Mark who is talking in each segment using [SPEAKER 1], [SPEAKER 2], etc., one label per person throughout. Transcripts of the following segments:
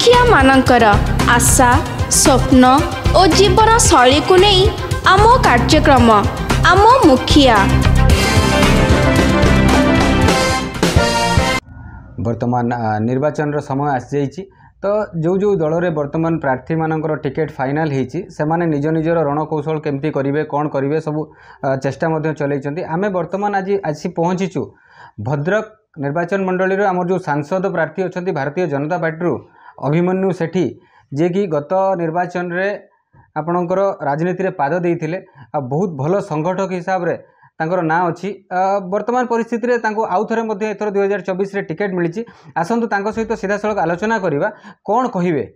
[SPEAKER 1] मुखिया मानकर आशा स्वप्न और जीवन शैली को नहीं आम कार्यक्रम आम मुखिया।
[SPEAKER 2] वर्तमान निर्वाचन समय आसी जाइए तो जो जो दल रे वर्तमान प्रार्थी मानकर टिकेट फाइनाल होती से माने निज निजर रणकौशल केमती करेंगे कौन करेंगे सब चेष्टा चलई आमे वर्तमान आज आसी पहुँचीचु भद्रक निर्वाचन मंडली आम जो सांसद प्रार्थी अच्छा भारतीय जनता पार्टी अभिमन्यु सेठी जे कि गत निर्वाचन रे आपणकर राजनीति रे पाद देइथिले बहुत भल संगठक हिसाब रे तांकर ना अच्छी वर्तमान परिस्थिति रे तांको आउ थरे मध्ये एथर 2024 रे टिकेट मिली आसतु तांको सहित सीधा सड़क आलोचना करवा कौन कहिबे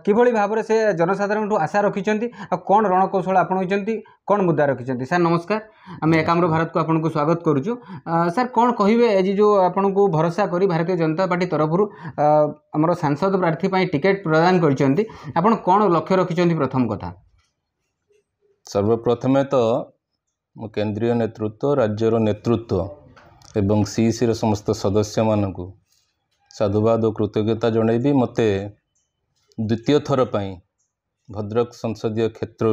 [SPEAKER 2] किभली भाव से जनसाधारण आशा रखिंट कौन रणकौशल आपणइचंती कौन मुद्दा रखिंट। सर नमस्कार आम एकाम्र भारत को आपन को स्वागत करुचु। सर कौन कहिबे आज जो आपन को भरोसा करी भारतीय जनता पार्टी तरफ आमर सांसद प्रार्थी पई टिकेट प्रदान करिसंती आपन कौन लक्ष्य रखिंट प्रथम कथा।
[SPEAKER 3] सर्वप्रथमे तो केंद्रीय नेतृत्व राज्यर नेतृत्व एवं सीईसी समस्त सदस्य मानक साधुवाद और कृतज्ञता जनइबी मते द्वितीय थर पर भद्रक संसदीय क्षेत्र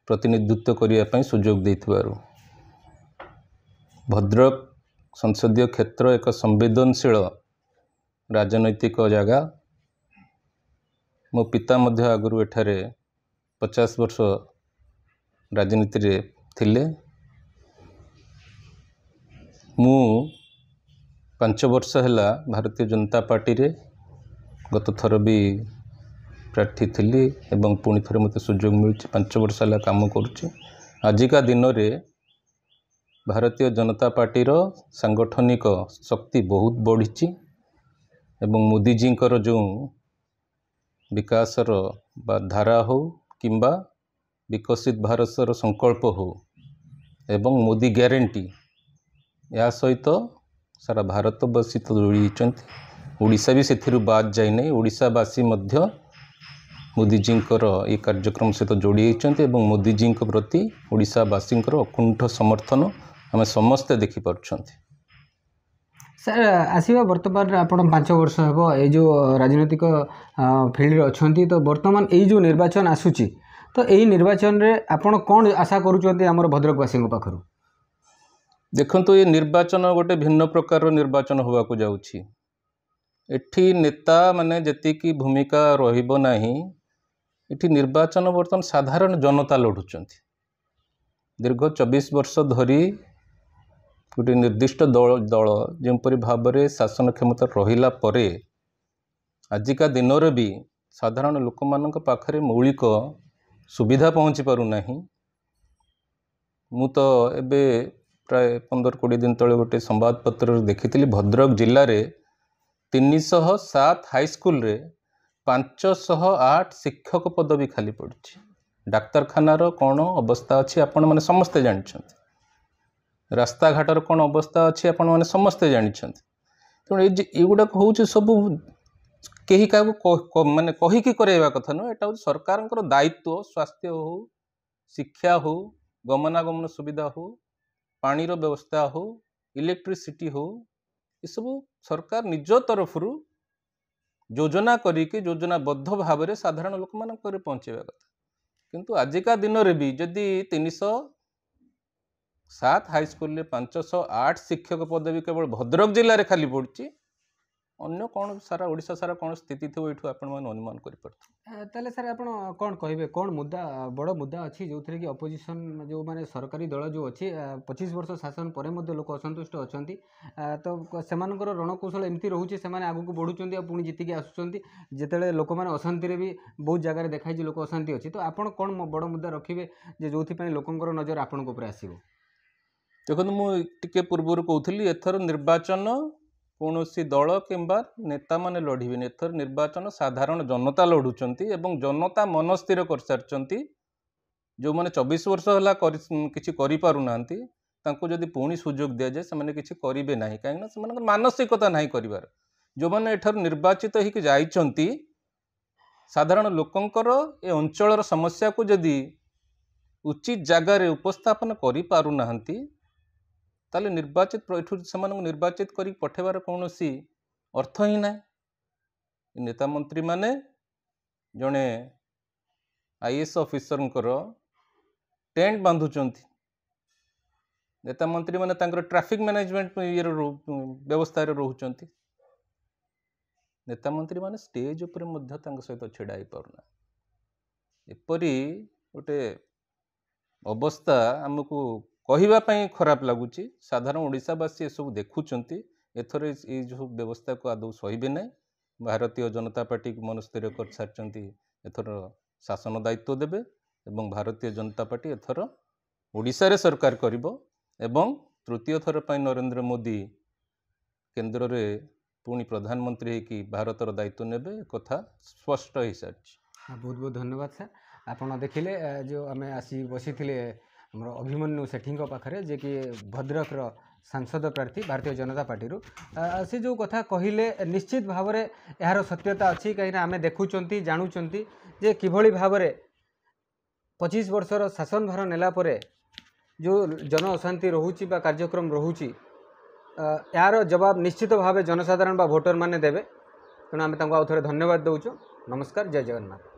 [SPEAKER 3] प्रतिनिधित्व करने सुजोग देथिबारु। भद्रक संसदीय क्षेत्र एक संवेदनशील राजनैतिक जगह। मो पिता मध्य आगु एठारे 50 वर्ष राजनीति रे थिले। मु 5 वर्ष हैला भारतीय जनता पार्टी रे गत थर भी प्रार्थी थी एवं पुणी थे मत सुजोग मिलूँ 5 वर्ष है काम करुच्ची। आजिका दिन रे भारतीय जनता पार्टी रो सांगठनिक शक्ति बहुत बढ़ी एवं मोदीजी जो विकासर धारा हो किंबा विकसित भारत संकल्प हो एवं मोदी ग्यारंटी या सहित सारा भारतवासी तो जोड़ी ओडिशा भी से बाद जाए नहीं। ओडिशावासी मध्य मोदीजी ये कार्यक्रम सहित जोड़ी होती मोदीजी प्रति ओडिशावासी अकुंठ समर्थन आम समस्ते देखिपुं।
[SPEAKER 2] सर आसवा वर्तमान आपड़ 5 वर्ष हे ये जो राजनीतिक फिल्ड अच्छा तो वर्तमान ये जो निर्वाचन आसूची तो यही निर्वाचन रे आपण कौन आशा करुँच आमर भद्रकवासी पाखर।
[SPEAKER 3] देखो ये निर्वाचन गोटे भिन्न प्रकार निर्वाचन होगा जाऊँगी। एठी नेता माने जति भूमिका रहिबो नाही। एठी निर्वाचन बर्तमान साधारण जनता लड़ुंट दीर्घ 24 वर्ष धरी गोटे निर्दिष्ट दल जपरी भाव में शासन क्षमता रहिला परे आजिका दिन भी साधारण लोक मान पाखरे मौलिक सुविधा पहुँची पारुना। मु तो एबे प्राय 15-20 दिन तले गोटे संवादपत्र देखी भद्रक जिले में 307 हाईस्कल रे 508 शिक्षक पद भी खाली पड़ी। डाक्तरखानार कौन अवस्था अच्छी आपण मैंने समस्ते जानते। रास्ता घाटर कौन अवस्था अच्छी आपण मैंने समस्ते जानते। तेणु युवाक हूँ सब कहीं क्या माने कहीकि करवा कथा नुह। यहाँ हूँ सरकार दायित्व स्वास्थ्य हो शिक्षा हो गमनागमन सुविधा हो पानीर व्यवस्था हो इलेक्ट्रिसिटी हो ये सब सरकार निज तरफ योजना करिके योजनाबद्ध भाव में साधारण लोक मान पहुँचेगा कथा। किंतु आजिका दिन रे भी जदि 307 हाईस्कल 508 शिक्षक पद भी केवल भद्रक जिले में खाली पड़ी अन्य कौन सारा ओडिशा सारा कौन स्थिति थो ये अनुमान कर।
[SPEAKER 2] सर आप कौन कहे कौन मुद्दा बड़ मुद्दा अच्छी जो थे कि अपोजिशन जो माने सरकारी दल जो अच्छी 25 वर्ष शासन पर लोक असंतुष्ट अच्छा तो से रणकौशल एमती रोचे से आगू बढ़ुं पुणी जीतिकी आसुँच जिते लोक मैंने अशांति भी बहुत जगह देखाई लोक अशांति अच्छी तो आप कौन बड़ मुद्दा रखिए जो लोकंर नजर आपण आसो।
[SPEAKER 3] देखो मुझे पूर्व कहूली एथर निर्वाचन कौन सी दल किंबा नेता माने लड़बे एथर निर्वाचन साधारण जनता लड़ुंट एवं जनता मन स्थिर कर सारी जो मैंने 24 वर्ष है किसी करी पुणी सुजोग दि जाए से किसी करेंगे ना कहीं मानसिकता नहीं कर जो मैंने एठर निर्वाचित होकर जाइछंती साधारण लोकंकर ए अंचल समस्या को जदि उचित जगार उपस्थापन करि पारु नाहंती ताले निर्वाचित निर्वाचित करी पठेबार कौन अर्थ ही ना। नेता मंत्री माने जड़े आईएएस ऑफिसर टेंट बांधुचंती नेता मंत्री माने तांकर ट्रैफिक मैनेजमेंट ये व्यवस्था रोचंती नेता मंत्री माने स्टेज उपर मध्य तांक सहित छिड़ा ही पारना एपरी गोटे अवस्था आमको कहवाई खराब लगुच साधारण ओडिशावासी ये सब देखुंट एथर ये जो व्यवस्था को आदौ सहे ना भारतीय जनता पार्टी को मनस्थिर कर सारी एथर शासन दायित्व देवे एवं भारतीय जनता पार्टी एथर ओडिशा रे सरकार करिबो एवं तृतीय थर पर नरेंद्र मोदी केंद्र रे पुणी प्रधानमंत्री कि भारतर दायित्व नेबे कथा स्पष्ट हो सारी।
[SPEAKER 2] बहुत बहुत धन्यवाद सर। आपड़ देखिले जो आम आसी बसी आम अभिमन्यु सेठी पाखे जे कि भद्रक सांसद प्रार्थी भारतीय जनता पार्टी से जो कथा कहले निश्चित भाव में यार सत्यता अच्छी कहीं आम देखुं जानूँ जे किभली भाव 25 वर्षर शासन भार नेला परे जो जन अशांति रोची कार्यक्रम रोची यार जवाब निश्चित भाव जनसाधारण बा भोटर माने देवे तेणु आम आउ थे धन्यवाद दौचु। नमस्कार, जय जगन्नाथ।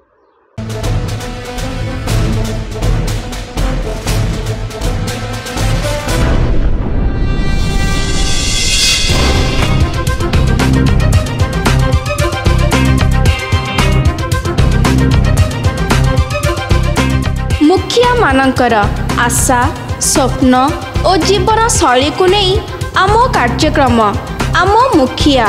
[SPEAKER 1] मुखिया मानकर आशा स्वप्न और जीवन शैली को नहीं आम कार्यक्रम आम मुखिया।